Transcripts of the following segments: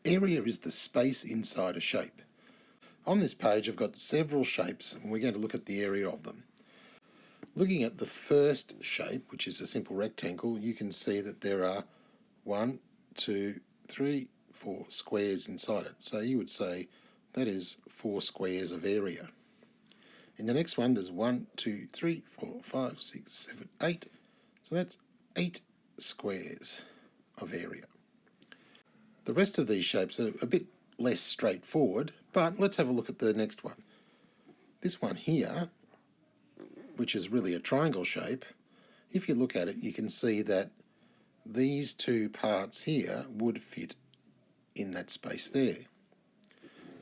Area is the space inside a shape. On this page I've got several shapes and we're going to look at the area of them. Looking at the first shape, which is a simple rectangle, you can see that there are 1, 2, 3, 4 squares inside it. So you would say that is 4 squares of area. In the next one there's 1, 2, 3, 4, 5, 6, 7, 8. So that's 8 squares of area. The rest of these shapes are a bit less straightforward, but let's have a look at the next one. This one here, which is really a triangle shape, if you look at it you can see that these two parts here would fit in that space there.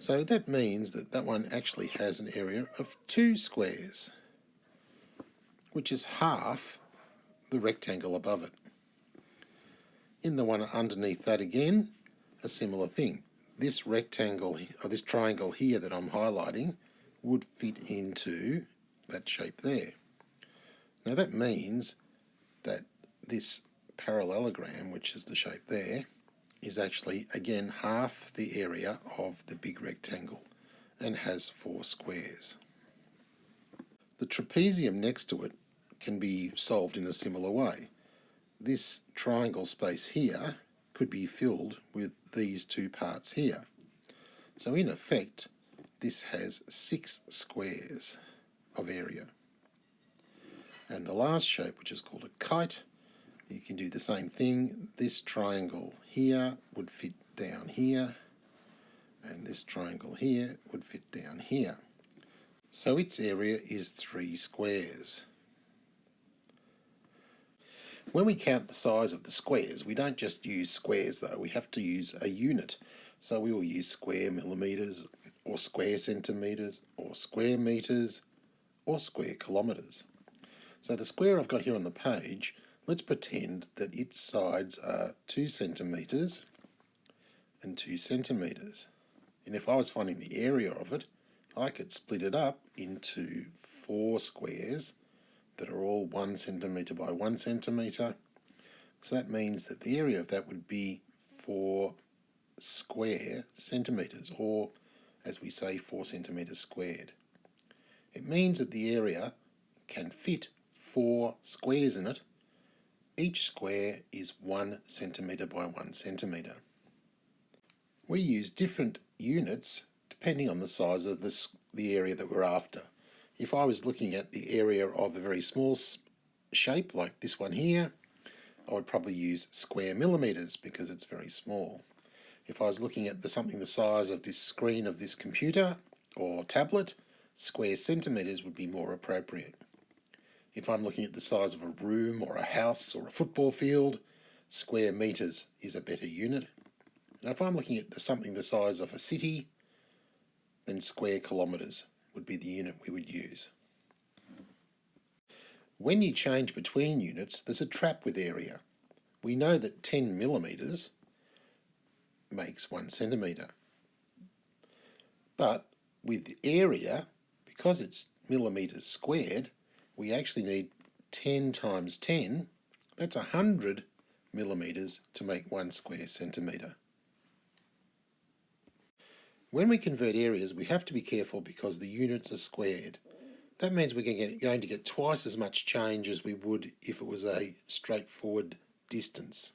So that means that that one actually has an area of 2 squares, which is half the rectangle above it. In the one underneath that again, a similar thing. This rectangle, or this triangle here that I'm highlighting, would fit into that shape there. Now that means that this parallelogram, which is the shape there, is actually again half the area of the big rectangle and has 4 squares. The trapezium next to it can be solved in a similar way. This triangle space here could be filled with these two parts here. So in effect, this has 6 squares of area. And the last shape, which is called a kite, you can do the same thing. This triangle here would fit down here, and this triangle here would fit down here. So its area is 3 squares. When we count the size of the squares, we don't just use squares though, we have to use a unit. So we will use square millimetres, or square centimetres, or square metres, or square kilometres. So the square I've got here on the page, let's pretend that its sides are 2 centimetres and 2 centimetres. And if I was finding the area of it, I could split it up into 4 squares that are all 1 centimetre by 1 centimetre. So that means that the area of that would be 4 square centimetres, or as we say, 4 centimetres squared. It means that the area can fit 4 squares in it. Each square is 1 centimetre by 1 centimetre. We use different units depending on the size of the area that we're after. If I was looking at the area of a very small shape like this one here, I would probably use square millimetres because it's very small. If I was looking at something the size of this screen of this computer or tablet, square centimetres would be more appropriate. If I'm looking at the size of a room or a house or a football field, square metres is a better unit. And if I'm looking at something the size of a city, then square kilometres would be the unit we would use. When you change between units, there's a trap with area. We know that 10 millimetres makes 1 centimetre. But with area, because it's millimetres squared, we actually need 10 times 10, that's 100 millimetres to make 1 square centimetre. When we convert areas, we have to be careful because the units are squared. That means we're going to get twice as much change as we would if it was a straightforward distance.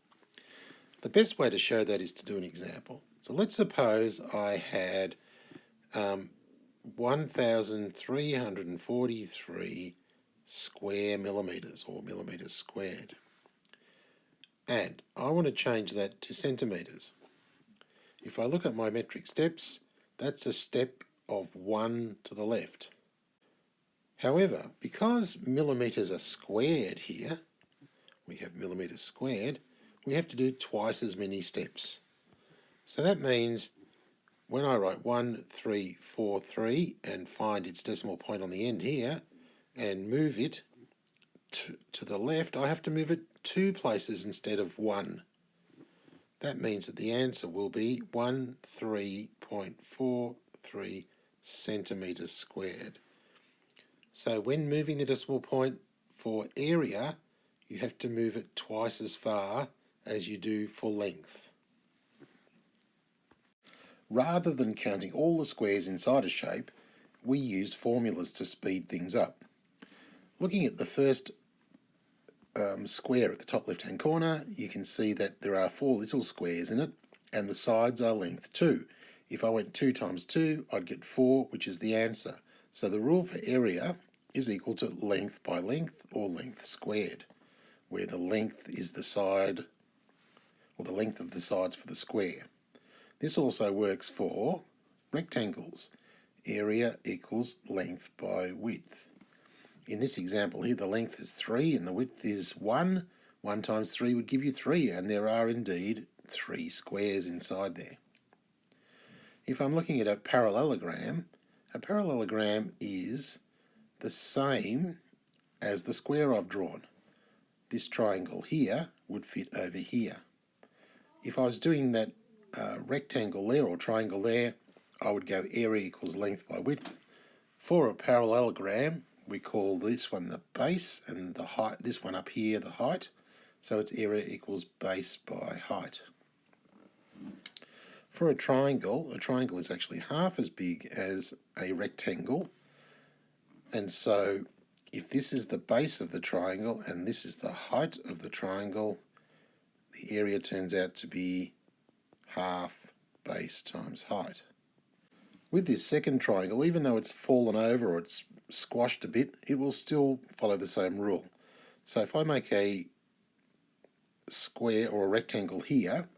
The best way to show that is to do an example. So let's suppose I had 1,343 square millimetres, or millimetres squared. And I want to change that to centimetres. If I look at my metric steps, that's a step of 1 to the left. However, because millimetres are squared here, we have millimetres squared, we have to do twice as many steps. So that means when I write 1343 and find its decimal point on the end here and move it to the left, I have to move it 2 places instead of 1. That means that the answer will be 13.43 centimetres squared. So when moving the decimal point for area, you have to move it twice as far as you do for length. Rather than counting all the squares inside a shape, we use formulas to speed things up. Looking at the first square at the top left hand corner, you can see that there are 4 little squares in it and the sides are length 2. If I went 2 times 2, I'd get 4, which is the answer. So the rule for area is equal to length by length, or length squared, where the length is the side, or the length of the sides for the square. This also works for rectangles. Area equals length by width. In this example here, the length is 3 and the width is 1. 1 times 3 would give you 3, and there are indeed 3 squares inside there. If I'm looking at a parallelogram is the same as the square I've drawn. This triangle here would fit over here. If I was doing that rectangle there or triangle there, I would go area equals length by width. For a parallelogram, we call this one the base and the height, this one up here the height. So it's area equals base by height. For a triangle is actually half as big as a rectangle. And so if this is the base of the triangle and this is the height of the triangle, the area turns out to be half base times height. With this second triangle, even though it's fallen over or it's squashed a bit, it will still follow the same rule. So if I make a square or a rectangle here,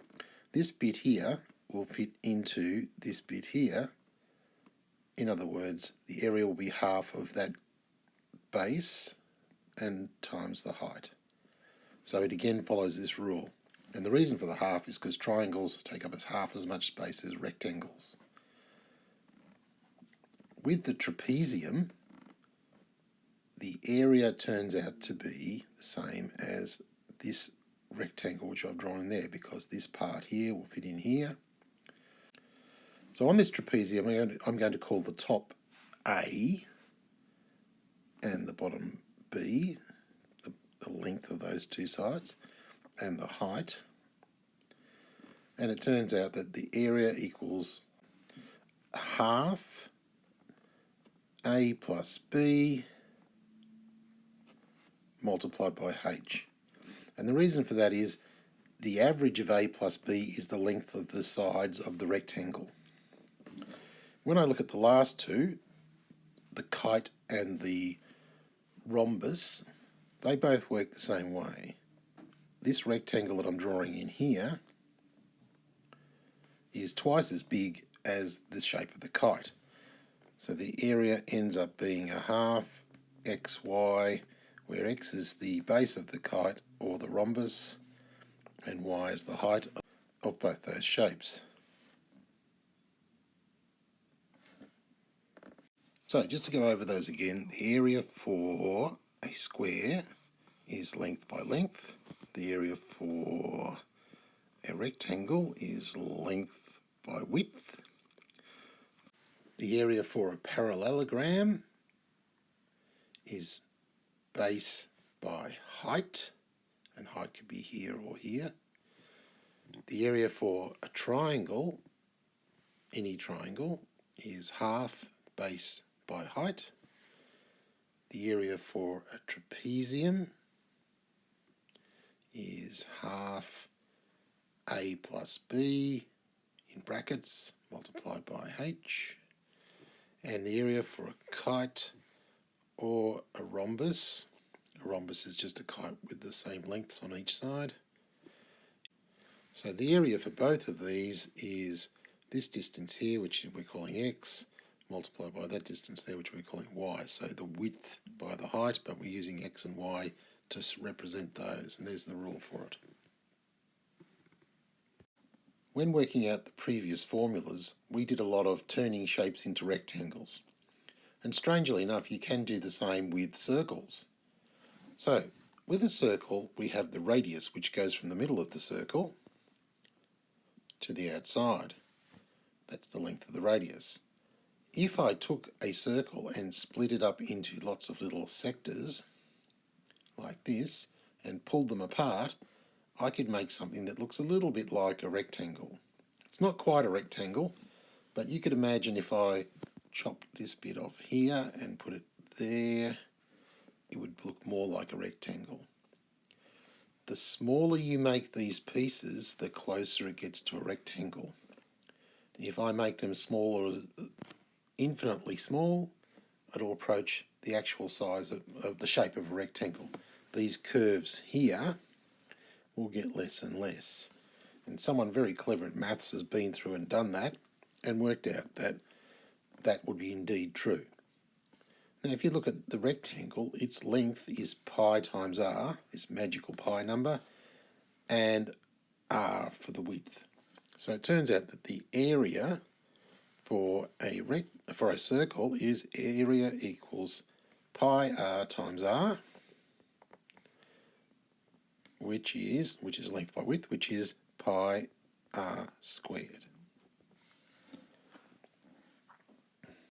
this bit here will fit into this bit here. In other words, the area will be half of that base and times the height. So it again follows this rule. And the reason for the half is because triangles take up half as much space as rectangles. With the trapezium, the area turns out to be the same as this rectangle which I've drawn in there, because this part here will fit in here. So on this trapezium, I'm going to call the top A and the bottom B, the length of those two sides, and the height. And it turns out that the area equals half A plus B multiplied by H. And the reason for that is the average of A plus B is the length of the sides of the rectangle. When I look at the last two, the kite and the rhombus, they both work the same way. This rectangle that I'm drawing in here is twice as big as the shape of the kite. So the area ends up being a half xy, where x is the base of the kite or the rhombus, and y is the height of both those shapes. So just to go over those again, the area for a square is length by length. The area for a rectangle is length by width. The area for a parallelogram is base by height, and height could be here or here. The area for a triangle, any triangle, is half base by height. The area for a trapezium is half A plus B in brackets multiplied by H. And the area for a kite or a rhombus is just a kite with the same lengths on each side. So the area for both of these is this distance here, which we're calling x, multiplied by that distance there, which we're calling y. So the width by the height, but we're using x and y to represent those, and there's the rule for it. When working out the previous formulas, we did a lot of turning shapes into rectangles. And strangely enough, you can do the same with circles. So, with a circle, we have the radius, which goes from the middle of the circle to the outside. That's the length of the radius. If I took a circle and split it up into lots of little sectors, like this, and pulled them apart, I could make something that looks a little bit like a rectangle. It's not quite a rectangle, But you could imagine if I chopped this bit off here and put it there, it would look more like a rectangle. The smaller you make these pieces, the closer it gets to a rectangle. If I make them smaller, infinitely small, it'll approach the actual size of the shape of a rectangle. These curves here will get less and less. And someone very clever at maths has been through and done that and worked out that that would be indeed true. Now if you look at the rectangle, its length is pi times r, this magical pi number, and r for the width. So it turns out that the area for a circle is area equals pi r times r, which is length by width, which is pi r squared.